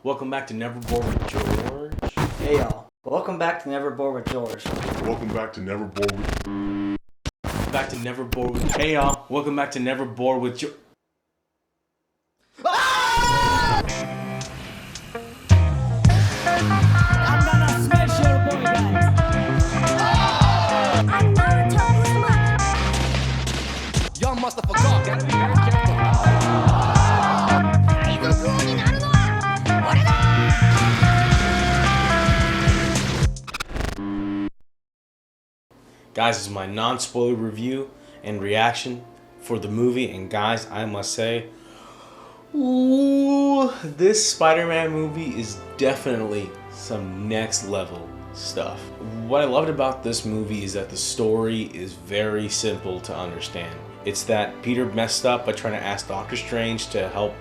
Welcome back to Never Bored with George. Hey y'all, welcome back to Never Bored with George. Welcome back to Never Bored with... Back to Never Bored with... Hey y'all, welcome back to Never Bored with George. Ah! I'm gonna smash your boy, guys. I'm gonna turn him up. Y'all must have forgot. Gotta be very careful. 海賊王になるのは俺だ。Guys, this is my non-spoiler review and reaction for the movie. And guys, I must say, ooh, this Spider-Man movie is definitely some next level stuff. What I loved about this movie is that the story is very simple to understand. It's that Peter messed up by trying to ask Doctor Strange to help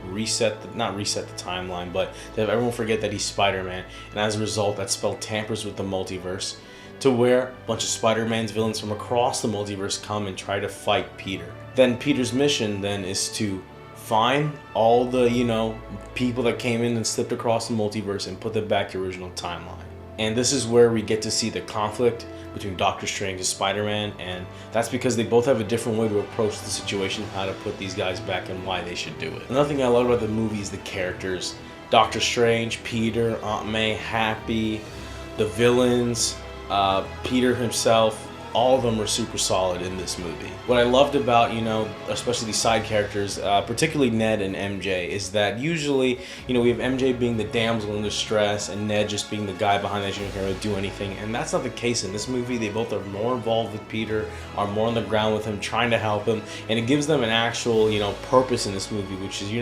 not reset the timeline, but to have everyone forget that he's Spider-Man. And as a result, that spell tampers with the multiverse, to where a bunch of Spider-Man's villains from across the multiverse come and try to fight Peter. Then Peter's mission then is to find all the, people that came in and slipped across the multiverse and put them back to the original timeline. And this is where we get to see the conflict between Doctor Strange and Spider-Man, and that's because they both have a different way to approach the situation, how to put these guys back and why they should do it. Another thing I love about the movie is the characters. Doctor Strange, Peter, Aunt May, Happy, the villains, Peter himself, all of them are super solid in this movie. What I loved about, especially these side characters, particularly Ned and MJ, is that usually, we have MJ being the damsel in distress and Ned just being the guy behind that you can't really do anything. And that's not the case in this movie. They both are more involved with Peter, are more on the ground with him, trying to help him. And it gives them an actual, purpose in this movie, which is,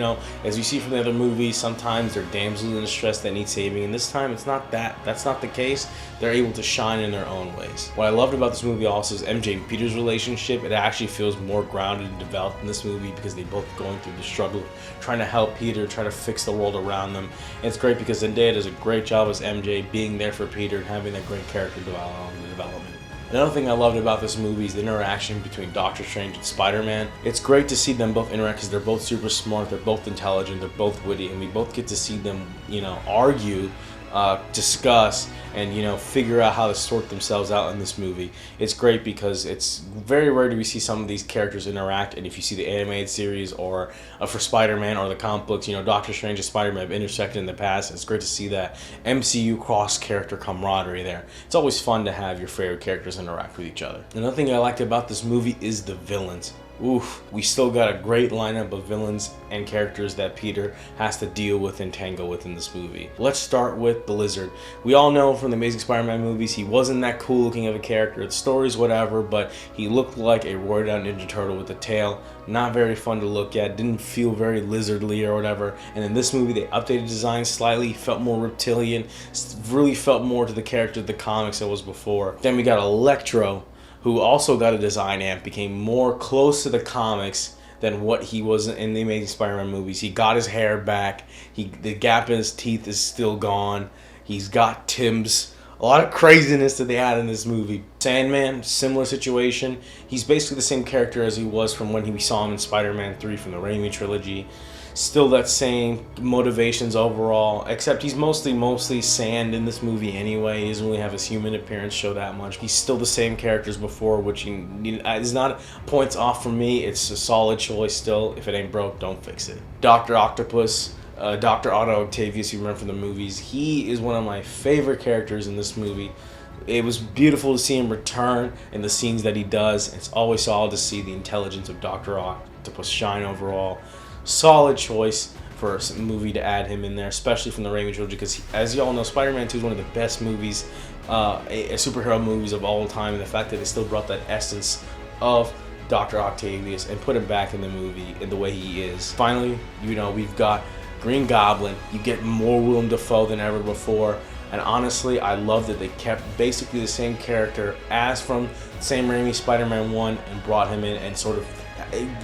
as you see from the other movies, sometimes they're damsels in distress that need saving. And this time, it's not that. That's not the case. They're able to shine in their own ways. What I loved about this movie also is MJ and Peter's relationship. It actually feels more grounded and developed in this movie because they both going through the struggle, trying to help Peter, try to fix the world around them. And it's great because Zendaya does a great job as MJ being there for Peter and having that great character development. Another thing I loved about this movie is the interaction between Doctor Strange and Spider-Man. It's great to see them both interact because they're both super smart, they're both intelligent, they're both witty, and we both get to see them, argue, discuss, and figure out how to sort themselves out in this movie. It's great because it's very rare to see some of these characters interact, and if you see the animated series or for Spider-Man or the comic books, Doctor Strange and Spider-Man have intersected in the past. It's great to see that MCU cross-character camaraderie there. It's always fun to have your favorite characters interact with each other. Another thing I liked about this movie is the villains. Oof, we still got a great lineup of villains and characters that Peter has to deal with and tangle with in this movie. Let's start with the Lizard. We all know from the Amazing Spider-Man movies, he wasn't that cool looking of a character. The stories, whatever, but he looked like a roided out Ninja Turtle with a tail. Not very fun to look at, didn't feel very lizardly or whatever. And in this movie, they updated design slightly, felt more reptilian, really felt more to the character of the comics that was before. Then we got Electro, who also got a design amp, became more close to the comics than what he was in the Amazing Spider-Man movies. He got his hair back. The gap in his teeth is still gone. He's got Tim's. A lot of craziness that they had in this movie. Sandman, similar situation. He's basically the same character as he was from when we saw him in Spider-Man 3 from the Raimi trilogy. Still that same motivations overall, except he's mostly sand in this movie anyway. He doesn't really have his human appearance show that much. He's still the same character as before, which is not points off for me. It's a solid choice still. If it ain't broke, don't fix it. Dr. Octopus, Dr. Otto Octavius, you remember from the movies. He is one of my favorite characters in this movie. It was beautiful to see him return in the scenes that he does. It's always solid to see the intelligence of Dr. Octopus shine overall. Solid choice for a movie to add him in there, especially from the Raimi trilogy, because as you all know, Spider-Man 2 is one of the best movies, superhero movies of all time, and the fact that they still brought that essence of Dr. Octavius and put him back in the movie in the way he is. Finally, we've got Green Goblin. You get more Willem Dafoe than ever before, and honestly, I love that they kept basically the same character as from Sam Raimi's Spider-Man 1 and brought him in and sort of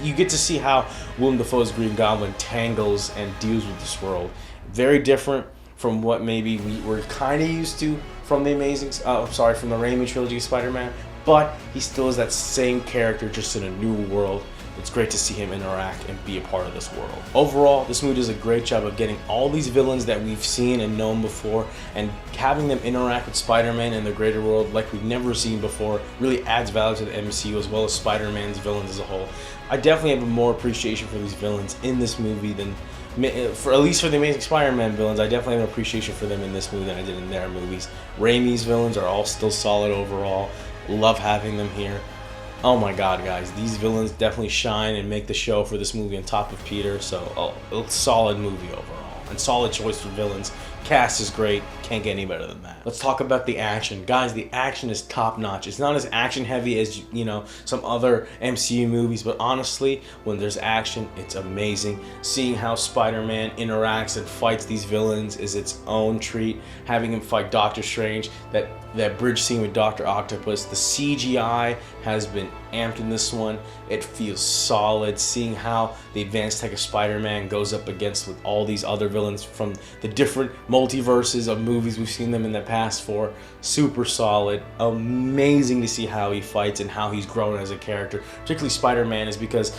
you get to see how Willem Dafoe's Green Goblin tangles and deals with this world. Very different from what maybe we were kind of used to from the from the Raimi trilogy of Spider-Man, but he still is that same character just in a new world. it's great to see him interact and be a part of this world. Overall, this movie does a great job of getting all these villains that we've seen and known before and having them interact with Spider-Man and the greater world like we've never seen before. Really adds value to the MCU as well as Spider-Man's villains as a whole. I definitely have more appreciation for these villains in this movie than, for at least for the Amazing Spider-Man villains, I definitely have an appreciation for them in this movie than I did in their movies. Raimi's villains are all still solid overall. Love having them here. Oh my god, guys, these villains definitely shine and make the show for this movie on top of Peter, so a solid movie overall, and solid choice for villains. Cast is great, can't get any better than that. Let's talk about the action. Guys, the action is top notch. It's not as action heavy as, you know, some other MCU movies, but honestly, when there's action, it's amazing. Seeing how Spider-Man interacts and fights these villains is its own treat. Having him fight Doctor Strange, that bridge scene with Dr. Octopus, the CGI has been amped in this one. It feels solid. Seeing how the advanced tech of Spider-Man goes up against with all these other villains from the different multiverses of movies we've seen them in the past for, super solid. Amazing to see how he fights and how he's grown as a character, particularly Spider-Man, is because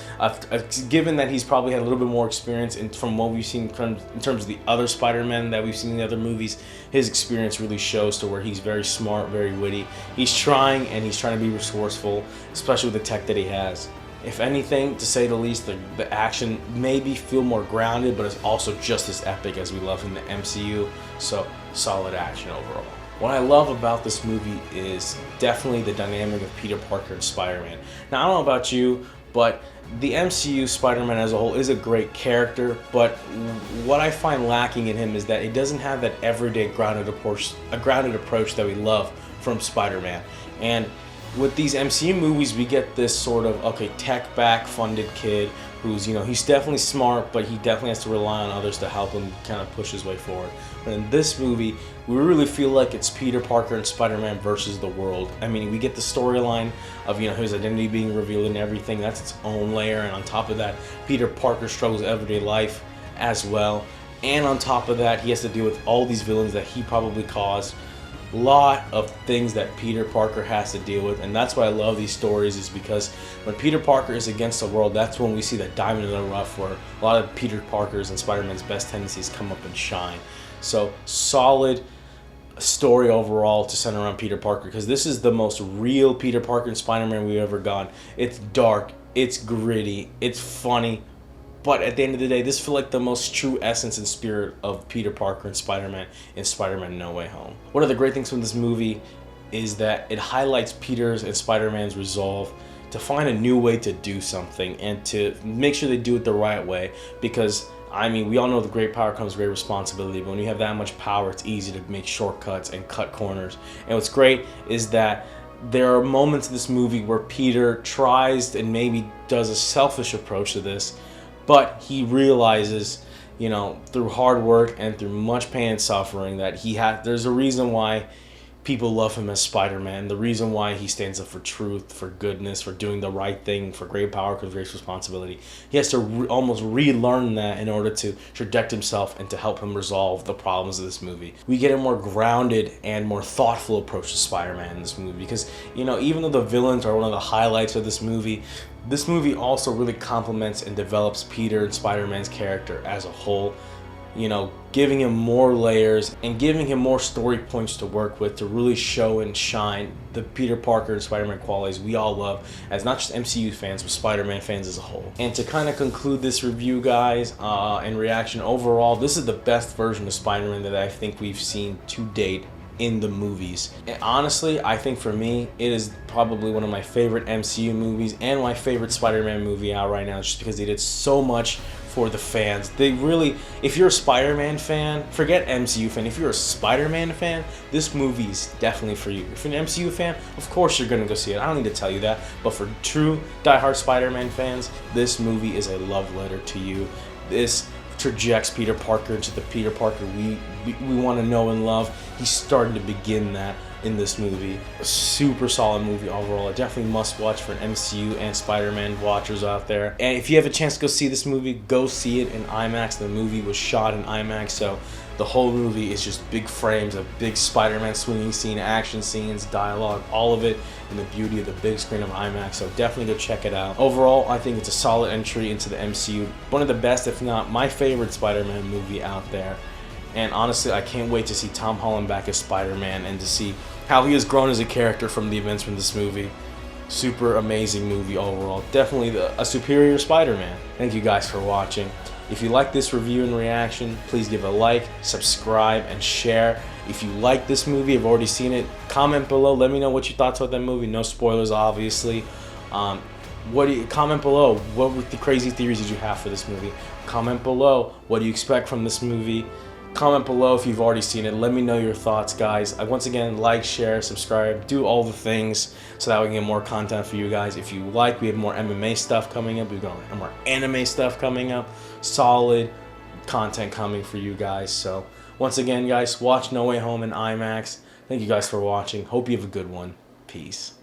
given that he's probably had a little bit more experience from what we've seen in terms of the other Spider-Man that we've seen in the other movies, his experience really shows to where he's very smart, very witty. He's trying to be resourceful, especially with the tech that he has. If anything, to say the least, the action maybe feel more grounded, but it's also just as epic as we love in the MCU, so solid action overall. What I love about this movie is definitely the dynamic of Peter Parker and Spider-Man. Now, I don't know about you, but the MCU Spider-Man as a whole is a great character, but what I find lacking in him is that he doesn't have that everyday grounded approach that we love from Spider-Man. And with these MCU movies, we get this sort of, tech-back funded kid who's, he's definitely smart, but he definitely has to rely on others to help him kind of push his way forward. But in this movie, we really feel like it's Peter Parker and Spider-Man versus the world. I mean, we get the storyline of, his identity being revealed and everything. That's its own layer. And on top of that, Peter Parker struggles everyday life as well. And on top of that, he has to deal with all these villains that he probably caused. Lot of things that Peter Parker has to deal with, and that's why I love these stories, is because when Peter Parker is against the world, that's when we see that diamond in the rough where a lot of Peter Parker's and Spider-Man's best tendencies come up and shine. So solid story overall to center around Peter Parker, because this is the most real Peter Parker and Spider-Man we've ever gotten. It's dark, it's gritty, it's funny, but at the end of the day, this feels like the most true essence and spirit of Peter Parker and Spider-Man in Spider-Man No Way Home. One of the great things from this movie is that it highlights Peter's and Spider-Man's resolve to find a new way to do something and to make sure they do it the right way, because we all know with great power comes great responsibility, but when you have that much power, it's easy to make shortcuts and cut corners. And what's great is that there are moments in this movie where Peter tries and maybe does a selfish approach to this, but he realizes, through hard work and through much pain and suffering, that there's a reason why people love him as Spider-Man, the reason why he stands up for truth, for goodness, for doing the right thing, for great power comes great responsibility. He has to almost relearn that in order to protect himself and to help him resolve the problems of this movie. We get a more grounded and more thoughtful approach to Spider-Man in this movie, because, even though the villains are one of the highlights of this movie also really complements and develops Peter and Spider-Man's character as a whole, giving him more layers and giving him more story points to work with to really show and shine the Peter Parker and Spider-Man qualities we all love as not just MCU fans, but Spider-Man fans as a whole. And to kind of conclude this review, guys, and reaction overall, this is the best version of Spider-Man that I think we've seen to date in the movies. And honestly, I think for me, it is probably one of my favorite MCU movies and my favorite Spider-Man movie out right now, just because they did so much for the fans. They really, if you're a Spider-Man fan, forget MCU fan, if you're a Spider-Man fan, this movie is definitely for you. If you're an MCU fan, of course you're gonna go see it. I don't need to tell you that, but for true diehard Spider-Man fans, this movie is a love letter to you. This trajects Peter Parker into the Peter Parker we want to know and love. He's starting to begin that. in this movie. A super solid movie overall. A definitely must watch for MCU and Spider-Man watchers out there. And if you have a chance to go see this movie, go see it in IMAX. The movie was shot in IMAX, so the whole movie is just big frames, a big Spider-Man swinging scene, action scenes, dialogue, all of it in the beauty of the big screen of IMAX. So definitely go check it out. Overall, I think it's a solid entry into the MCU. One of the best, if not my favorite Spider-Man movie out there. And honestly, I can't wait to see Tom Holland back as Spider-Man and to see how he has grown as a character from the events from this movie. Super amazing movie overall. Definitely a superior Spider-Man. Thank you guys for watching. If you like this review and reaction, please give a like, subscribe, and share. If you like this movie, have already seen it, comment below. Let me know what you thought about that movie. No spoilers, obviously. Comment below. What were the crazy theories did you have for this movie? Comment below. What do you expect from this movie? Comment below if you've already seen it. Let me know your thoughts, guys. Once again, like, share, subscribe, do all the things so that we can get more content for you guys. If you like, we have more MMA stuff coming up. We've got more anime stuff coming up. Solid content coming for you guys. So once again, guys, watch No Way Home in IMAX. Thank you guys for watching. Hope you have a good one. Peace.